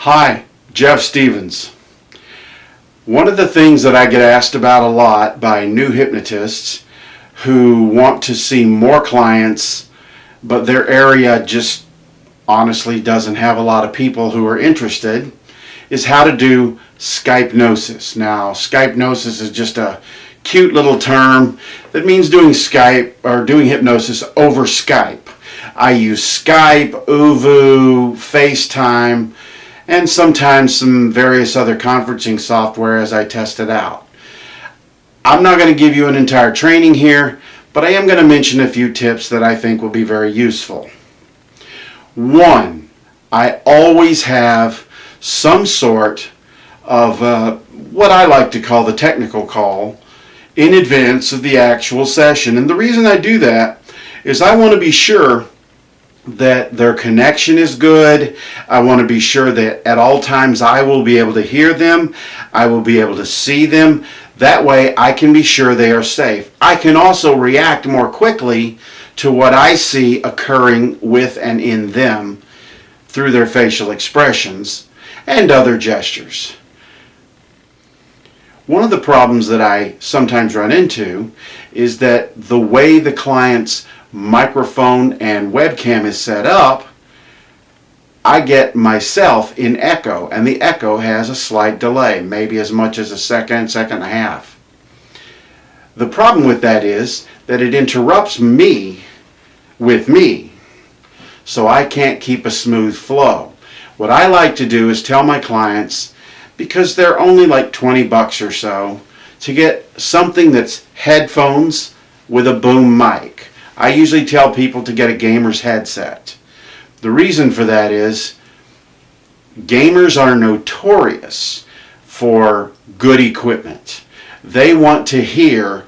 Hi, Jeff Stevens. One of the things that I get asked about a lot by new hypnotists who want to see more clients, but their area just honestly doesn't have a lot of people who are interested, is how to do Skypnosis. Now, Skypnosis is just a cute little term that means doing Skype or doing hypnosis over Skype. I use Skype, Uvu, FaceTime, and sometimes some various other conferencing software as I test it out. I'm not going to give you an entire training here, but I am going to mention a few tips that I think will be very useful. One, I always have some sort of what I like to call the technical call in advance of the actual session. And the reason I do that is I want to be sure that their connection is good. I want to be sure that at all times I will be able to hear them. I will be able to see them. That way I can be sure they are safe. I can also react more quickly to what I see occurring with and in them through their facial expressions and other gestures. One of the problems that I sometimes run into is that the way the client's microphone and webcam is set up, I get myself in echo, and the echo has a slight delay, maybe as much as a second and a half. The problem with that is that it interrupts me with me, so I can't keep a smooth flow. What I like to do is tell my clients, because they're only like 20 bucks or so, to get something that's headphones with a boom mic. I usually tell people to get a gamer's headset. The reason for that is gamers are notorious for good equipment. They want to hear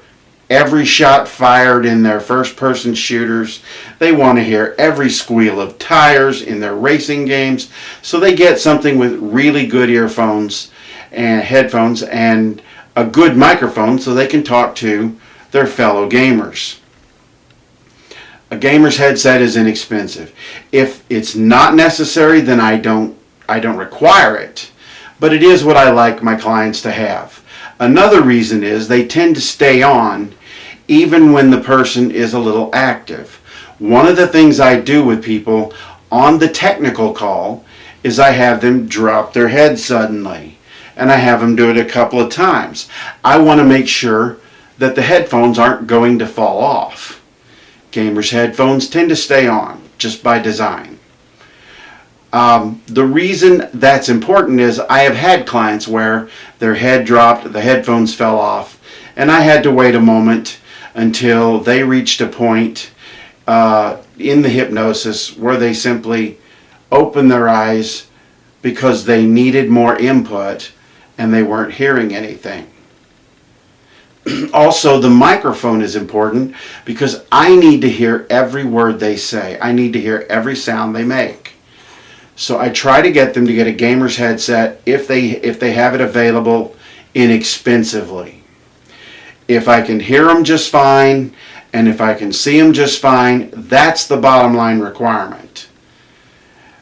every shot fired in their first-person shooters. They want to hear every squeal of tires in their racing games. So they get something with really good earphones and headphones and a good microphone so they can talk to their fellow gamers. A gamer's headset is inexpensive. If it's not necessary, then I don't require it. But it is what I like my clients to have. Another reason is they tend to stay on even when the person is a little active. One of the things I do with people on the technical call is I have them drop their head suddenly. And I have them do it a couple of times. I want to make sure that the headphones aren't going to fall off. Gamers' headphones tend to stay on just by design. The reason that's important is I have had clients where their head dropped, the headphones fell off, and I had to wait a moment until they reached a point in the hypnosis where they simply opened their eyes because they needed more input and they weren't hearing anything. Also, the microphone is important because I need to hear every word they say. I need to hear every sound they make. So I try to get them to get a gamer's headset if they have it available inexpensively. If I can hear them just fine and if I can see them just fine, that's the bottom line requirement.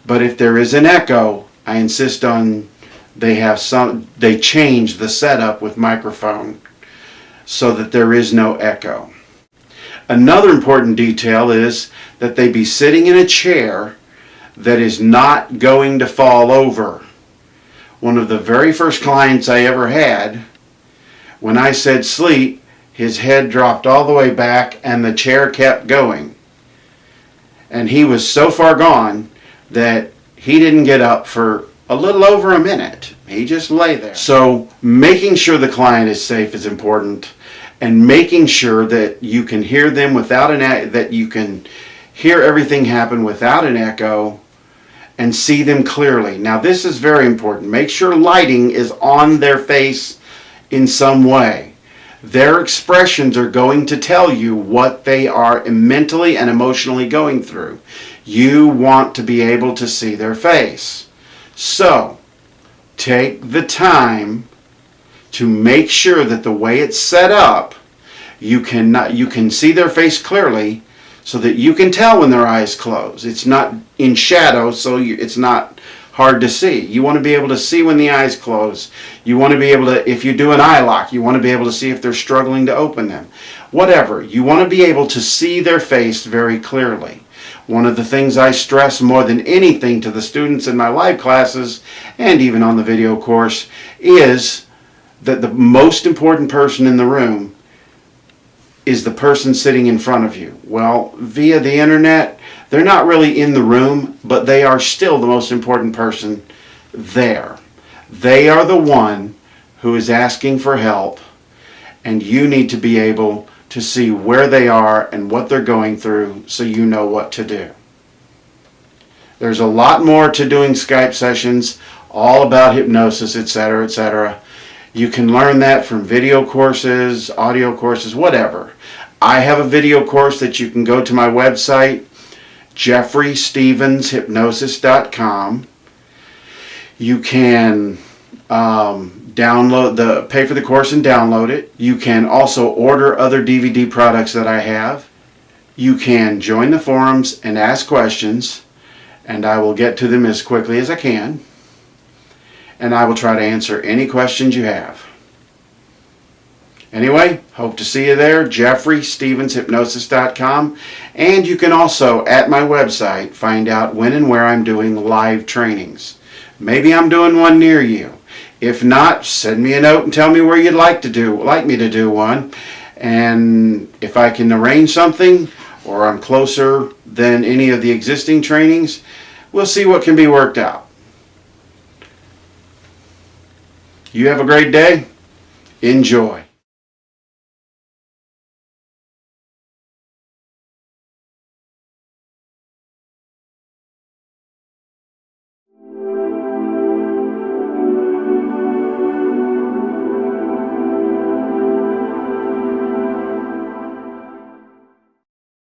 But if there is an echo, I insist on they change the setup with microphone so that there is no echo. Another important detail is that they be sitting in a chair that is not going to fall over. One of the very first clients I ever had, when I said sleep, his head dropped all the way back and the chair kept going. And he was so far gone that he didn't get up for a little over a minute. He just lay there. So making sure the client is safe is important, and making sure that you can hear them without that you can hear everything happen without an echo and see them clearly. Now this is very important. Make sure lighting is on their face in some way. Their expressions are going to tell you what they are mentally and emotionally going through. You want to be able to see their face. So, take the time to make sure that the way it's set up, you can see their face clearly so that you can tell when their eyes close. It's not in shadow, so it's not hard to see. You want to be able to see when the eyes close. You want to be able to, if you do an eye lock, you want to be able to see if they're struggling to open them. Whatever. You want to be able to see their face very clearly. One of the things I stress more than anything to the students in my live classes and even on the video course is that the most important person in the room is the person sitting in front of you. Well, via the internet, they're not really in the room, but they are still the most important person there. They are the one who is asking for help, and you need to be able to see where they are and what they're going through so you know what to do. There's a lot more to doing Skype sessions, all about hypnosis, etc., etc. You can learn that from video courses, audio courses, whatever. I have a video course that you can go to my website, jeffreystevenshypnosis.com. You can pay for the course and download it. You can also order other DVD products that I have. You can join the forums and ask questions, and I will get to them as quickly as I can. And I will try to answer any questions you have. Anyway, hope to see you there, jeffreystevenshypnosis.com. And you can also, at my website, find out when and where I'm doing live trainings. Maybe I'm doing one near you. If not, send me a note and tell me where you'd like me to do one. And if I can arrange something, or I'm closer than any of the existing trainings, we'll see what can be worked out. You have a great day. Enjoy.